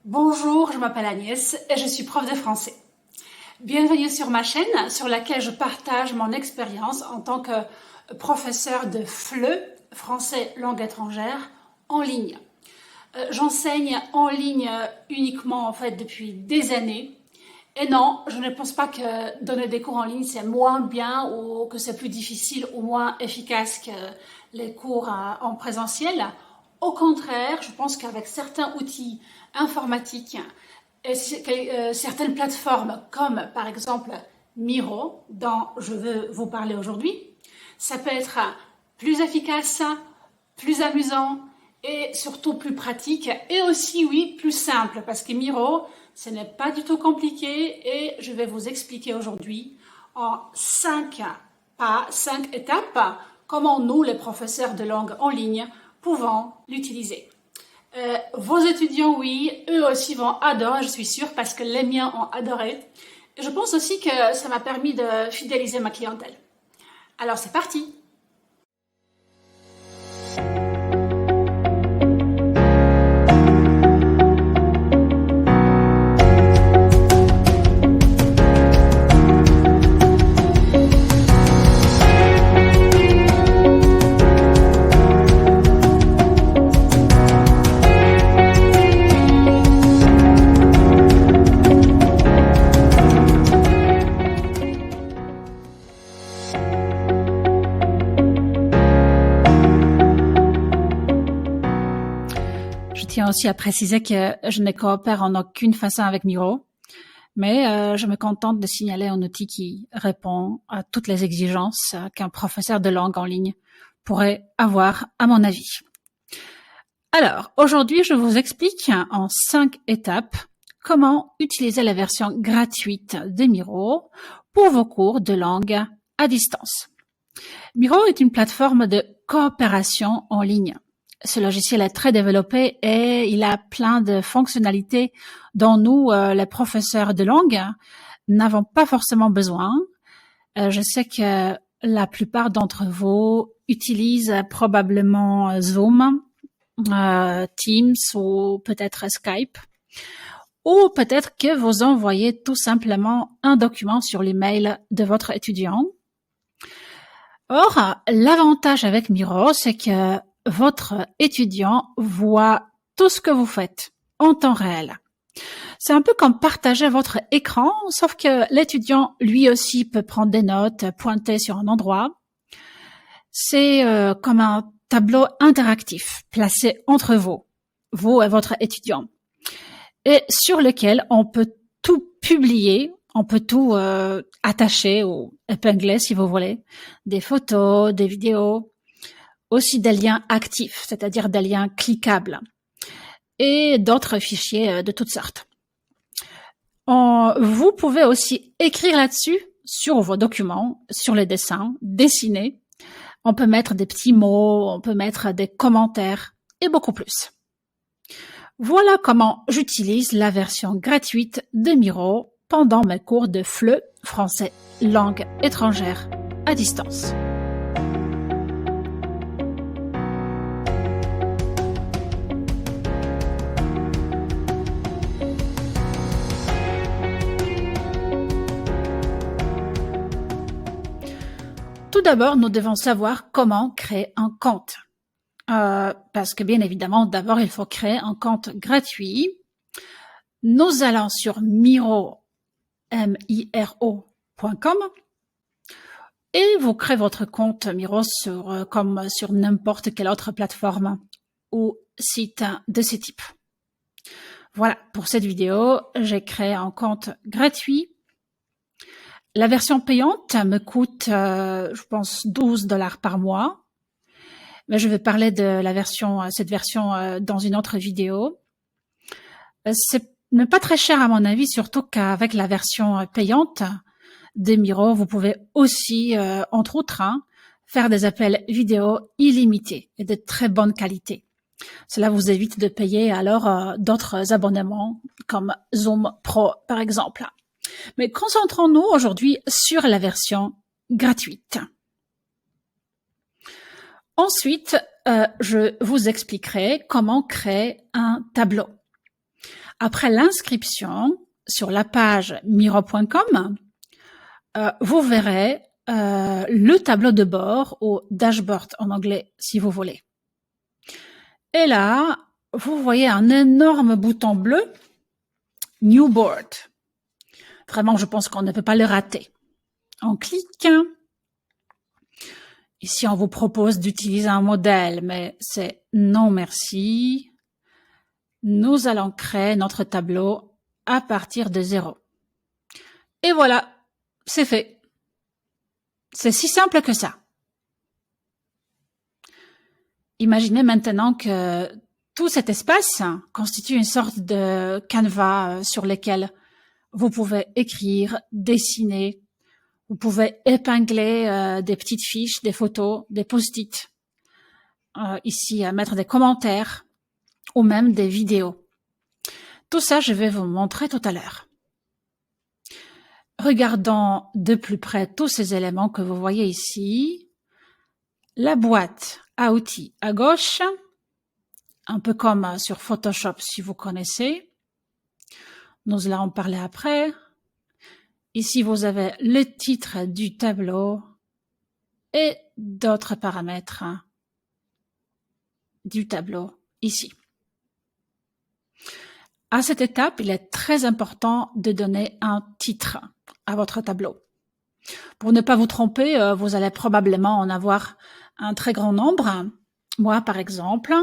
Bonjour, je m'appelle Agnès et je suis prof de français. Bienvenue sur ma chaîne sur laquelle je partage mon expérience en tant que professeur de FLE, français langue étrangère, en ligne. J'enseigne en ligne uniquement en fait depuis des années. Et non, je ne pense pas que donner des cours en ligne c'est moins bien ou que c'est plus difficile ou moins efficace que les cours en présentiel. Au contraire, je pense qu'avec certains outils informatiques et certaines plateformes comme par exemple Miro, dont je veux vous parler aujourd'hui, ça peut être plus efficace, plus amusant et surtout plus pratique et aussi, oui, plus simple parce que Miro, ce n'est pas du tout compliqué et je vais vous expliquer aujourd'hui en 5 pas, 5 étapes, comment nous, les professeurs de langue en ligne, pouvons l'utiliser. Vos étudiants, oui, eux aussi vont adorer, je suis sûre, parce que les miens ont adoré. Et je pense aussi que ça m'a permis de fidéliser ma clientèle. Alors c'est parti! Je tiens aussi à préciser que je ne coopère en aucune façon avec Miro, mais je me contente de signaler un outil qui répond à toutes les exigences qu'un professeur de langue en ligne pourrait avoir, à mon avis. Alors, aujourd'hui, je vous explique en 5 étapes comment utiliser la version gratuite de Miro pour vos cours de langue à distance. Miro est une plateforme de coopération en ligne. Ce logiciel est très développé et il a plein de fonctionnalités dont nous, les professeurs de langue, n'avons pas forcément besoin. Je sais que la plupart d'entre vous utilisent probablement Zoom, Teams ou peut-être Skype. Ou peut-être que vous envoyez tout simplement un document sur l'email de votre étudiant. Or, l'avantage avec Miro, c'est que votre étudiant voit tout ce que vous faites en temps réel. C'est un peu comme partager votre écran, sauf que l'étudiant, lui aussi, peut prendre des notes, pointer sur un endroit. C'est comme un tableau interactif placé entre vous et votre étudiant, et sur lequel on peut tout publier, on peut tout attacher ou épingler si vous voulez, des photos, des vidéos, aussi des liens actifs, c'est-à-dire des liens cliquables, et d'autres fichiers de toutes sortes. Vous pouvez aussi écrire là-dessus, sur vos documents, sur les dessins, dessiner. On peut mettre des petits mots, on peut mettre des commentaires et beaucoup plus. Voilà comment j'utilise la version gratuite de Miro pendant mes cours de FLE, français langue étrangère, à distance. Tout d'abord, nous devons savoir comment créer un compte. Parce que bien évidemment, d'abord, il faut créer un compte gratuit. Nous allons sur miro.com et vous créez votre compte Miro comme sur n'importe quelle autre plateforme ou site de ce type. Voilà, pour cette vidéo, j'ai créé un compte gratuit. La version payante me coûte, je pense, $12 par mois. Mais je vais parler de cette version dans une autre vidéo. C'est pas très cher à mon avis, surtout qu'avec la version payante de Miro, vous pouvez aussi, entre autres, faire des appels vidéo illimités et de très bonne qualité. Cela vous évite de payer alors d'autres abonnements comme Zoom Pro par exemple. Mais concentrons-nous aujourd'hui sur la version gratuite. Ensuite, je vous expliquerai comment créer un tableau. Après l'inscription sur la page miro.com, vous verrez le tableau de bord ou dashboard en anglais si vous voulez. Et là, vous voyez un énorme bouton bleu, New Board. Vraiment, je pense qu'on ne peut pas le rater. On clique. Ici, on vous propose d'utiliser un modèle, mais c'est non merci. Nous allons créer notre tableau à partir de 0. Et voilà, c'est fait. C'est si simple que ça. Imaginez maintenant que tout cet espace constitue une sorte de canevas sur lequel vous pouvez écrire, dessiner, vous pouvez épingler des petites fiches, des photos, des post-it. Ici, mettre des commentaires ou même des vidéos. Tout ça, je vais vous montrer tout à l'heure. Regardons de plus près tous ces éléments que vous voyez ici. La boîte à outils à gauche, un peu comme sur Photoshop si vous connaissez. Nous allons en parler après. Ici, vous avez le titre du tableau et d'autres paramètres du tableau ici. À cette étape, il est très important de donner un titre à votre tableau. Pour ne pas vous tromper, vous allez probablement en avoir un très grand nombre. Moi, par exemple,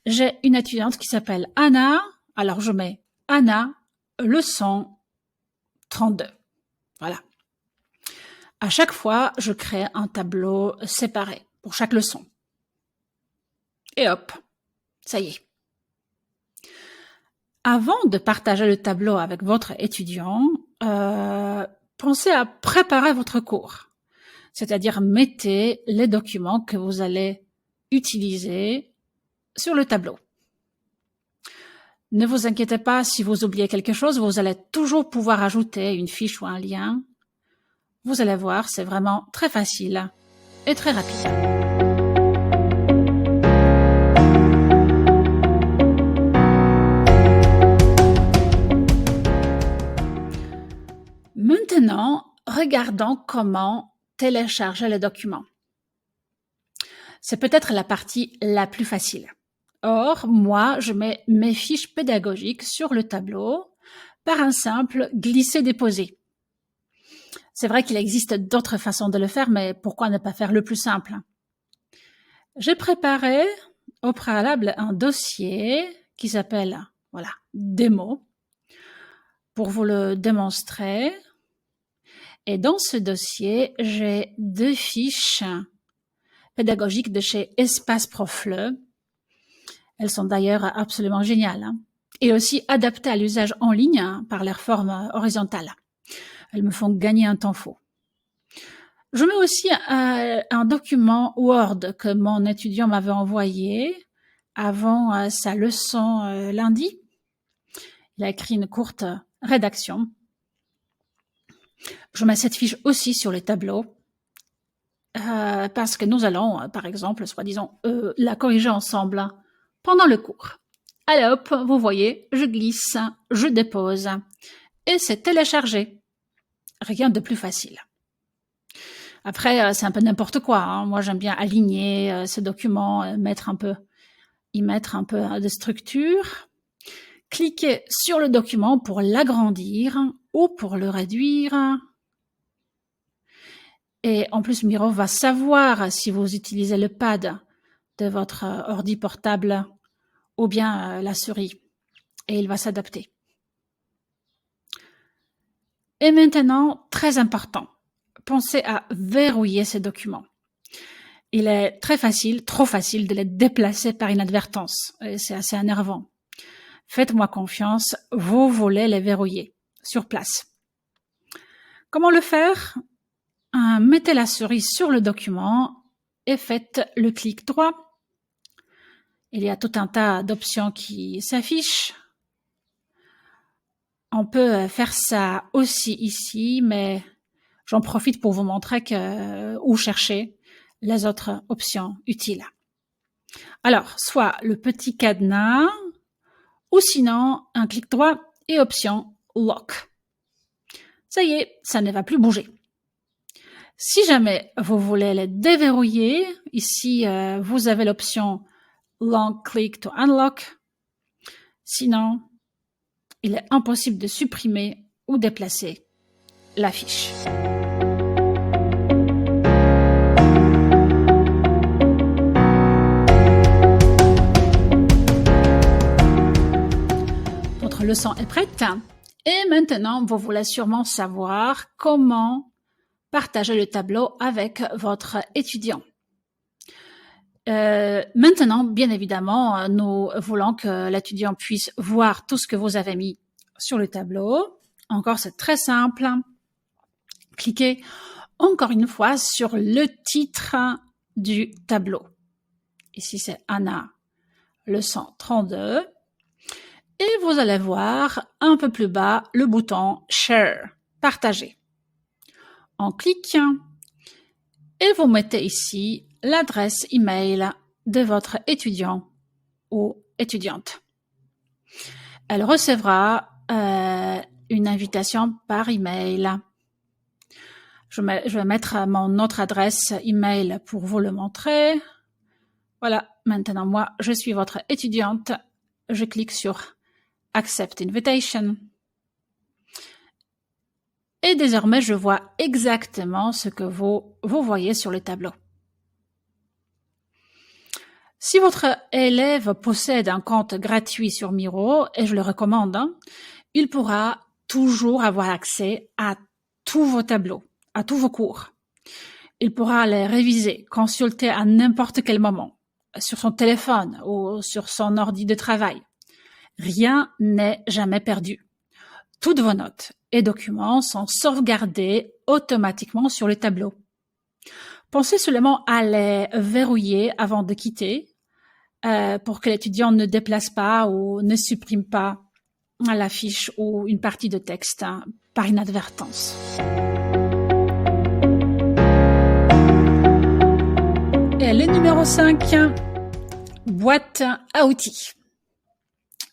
j'ai une étudiante qui s'appelle Anna. Alors, je mets Anna, leçon 32. Voilà. À chaque fois, je crée un tableau séparé pour chaque leçon. Et hop, ça y est. Avant de partager le tableau avec votre étudiant, pensez à préparer votre cours. C'est-à-dire, mettez les documents que vous allez utiliser sur le tableau. Ne vous inquiétez pas, si vous oubliez quelque chose, vous allez toujours pouvoir ajouter une fiche ou un lien. Vous allez voir, c'est vraiment très facile et très rapide. Maintenant, regardons comment télécharger les documents. C'est peut-être la partie la plus facile. Or, moi, je mets mes fiches pédagogiques sur le tableau par un simple glisser-déposer. C'est vrai qu'il existe d'autres façons de le faire, mais pourquoi ne pas faire le plus simple? J'ai préparé au préalable un dossier qui s'appelle, voilà, démo, pour vous le démontrer. Et dans ce dossier, j'ai 2 fiches pédagogiques de chez Espace Profle. Elles sont d'ailleurs absolument géniales, hein, et aussi adaptées à l'usage en ligne par leur forme horizontale. Elles me font gagner un temps fou. Je mets aussi un document Word que mon étudiant m'avait envoyé avant sa leçon lundi. Il a écrit une courte rédaction. Je mets cette fiche aussi sur le tableau parce que nous allons, par exemple, soi-disant, la corriger ensemble pendant le cours. Allez hop, vous voyez, je glisse, je dépose et c'est téléchargé. Rien de plus facile. Après, c'est un peu n'importe quoi, hein. Moi, j'aime bien aligner ce document, y mettre un peu de structure. Cliquez sur le document pour l'agrandir ou pour le réduire. Et en plus, Miro va savoir si vous utilisez le pad de votre ordi portable ou bien la souris. Et il va s'adapter. Et maintenant, très important, pensez à verrouiller ces documents. Il est très facile, trop facile de les déplacer par inadvertance. Et c'est assez énervant. Faites-moi confiance, vous voulez les verrouiller sur place. Comment le faire? Mettez la souris sur le document et faites le clic droit. Il y a tout un tas d'options qui s'affichent. On peut faire ça aussi ici, mais j'en profite pour vous montrer où chercher les autres options utiles. Alors, soit le petit cadenas, ou sinon un clic droit et option Lock. Ça y est, ça ne va plus bouger. Si jamais vous voulez les déverrouiller, ici vous avez l'option Long Click to Unlock. Sinon, il est impossible de supprimer ou déplacer la fiche. Votre leçon est prête et maintenant vous voulez sûrement savoir comment partager le tableau avec votre étudiant. Maintenant, bien évidemment, nous voulons que l'étudiant puisse voir tout ce que vous avez mis sur le tableau. Encore, c'est très simple. Cliquez encore une fois sur le titre du tableau. Ici, c'est Anna, leçon 32. Et vous allez voir un peu plus bas le bouton Share, partager. On clique et vous mettez ici l'adresse email de votre étudiant ou étudiante. Elle recevra une invitation par email. Je vais mettre mon autre adresse email pour vous le montrer. Voilà, maintenant moi, je suis votre étudiante. Je clique sur Accept Invitation. Et désormais, je vois exactement ce que vous voyez sur le tableau. Si votre élève possède un compte gratuit sur Miro, et je le recommande, il pourra toujours avoir accès à tous vos tableaux, à tous vos cours. Il pourra les réviser, consulter à n'importe quel moment, sur son téléphone ou sur son ordi de travail. Rien n'est jamais perdu. Toutes vos notes et documents sont sauvegardés automatiquement sur le tableau. Pensez seulement à les verrouiller avant de quitter pour que l'étudiant ne déplace pas ou ne supprime pas la fiche ou une partie de texte par inadvertance. Et le numéro 5, boîte à outils.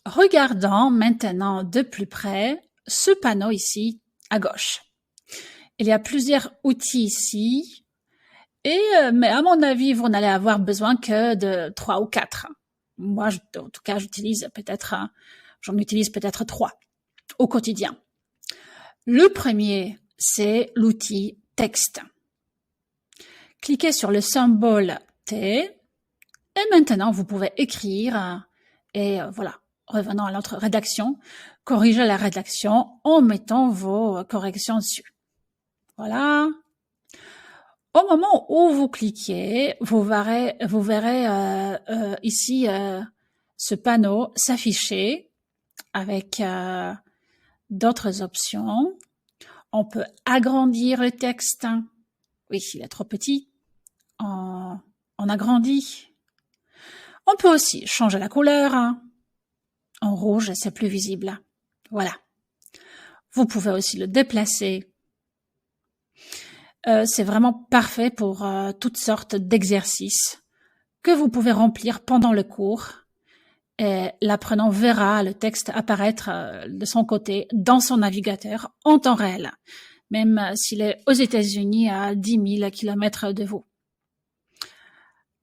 Regardons maintenant de plus près ce panneau ici à gauche. Il y a plusieurs outils ici, mais à mon avis, vous n'allez avoir besoin que de 3 ou 4. Moi, en tout cas, j'en utilise peut-être 3 au quotidien. Le premier, c'est l'outil texte. Cliquez sur le symbole T et maintenant, vous pouvez écrire et voilà. Revenons à notre rédaction, corrigez la rédaction en mettant vos corrections dessus. Voilà. Au moment où vous cliquez, vous verrez ici ce panneau s'afficher avec d'autres options. On peut agrandir le texte. Oui, s'il est trop petit, on agrandit. On peut aussi changer la couleur. En rouge, c'est plus visible. Voilà. Vous pouvez aussi le déplacer. C'est vraiment parfait pour toutes sortes d'exercices que vous pouvez remplir pendant le cours. Et l'apprenant verra le texte apparaître de son côté dans son navigateur en temps réel, même s'il est aux États-Unis à 10 000 kilomètres de vous.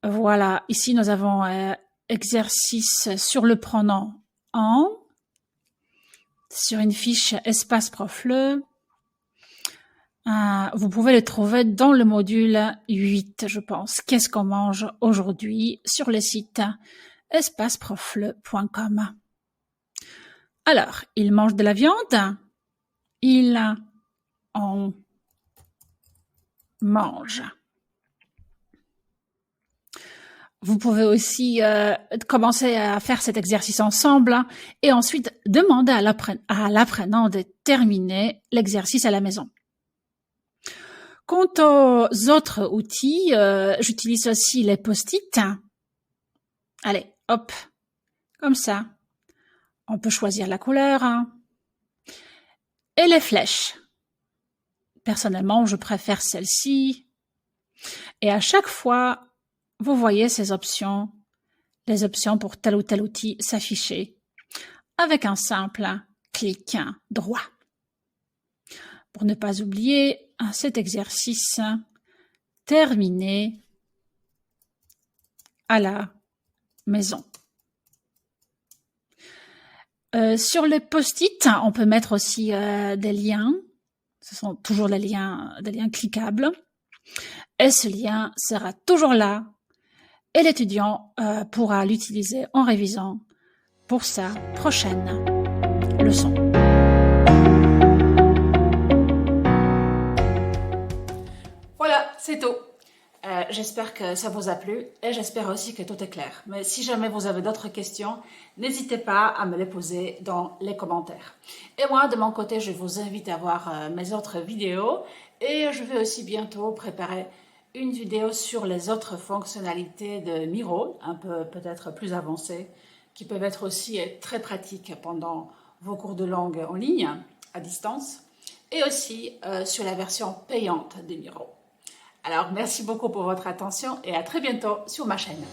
Voilà. Ici, nous avons exercice sur le pronom en, sur une fiche espace prof-le. Vous pouvez le trouver dans le module 8, je pense. Qu'est-ce qu'on mange aujourd'hui sur le site espaceprofle.com. Alors, il mange de la viande. Il en mange. Vous pouvez aussi commencer à faire cet exercice ensemble et ensuite demander à l'apprenant de terminer l'exercice à la maison. Quant aux autres outils, j'utilise aussi les post-it. Allez, hop, comme ça. On peut choisir la couleur. Et les flèches. Personnellement, je préfère celle-ci. Et à chaque fois, vous voyez ces options, les options pour tel ou tel outil s'afficher avec un simple clic droit. Pour ne pas oublier cet exercice terminé à la maison. Sur les post-it, on peut mettre aussi des liens. Ce sont toujours des liens cliquables. Et ce lien sera toujours là. Et l'étudiant pourra l'utiliser en révisant pour sa prochaine leçon. Voilà, c'est tout. J'espère que ça vous a plu et j'espère aussi que tout est clair. Mais si jamais vous avez d'autres questions, n'hésitez pas à me les poser dans les commentaires. Et moi, de mon côté, je vous invite à voir mes autres vidéos et je vais aussi bientôt préparer une vidéo sur les autres fonctionnalités de Miro, un peu peut-être plus avancées, qui peuvent être aussi très pratiques pendant vos cours de langue en ligne, à distance, et aussi sur la version payante de Miro. Alors, merci beaucoup pour votre attention et à très bientôt sur ma chaîne.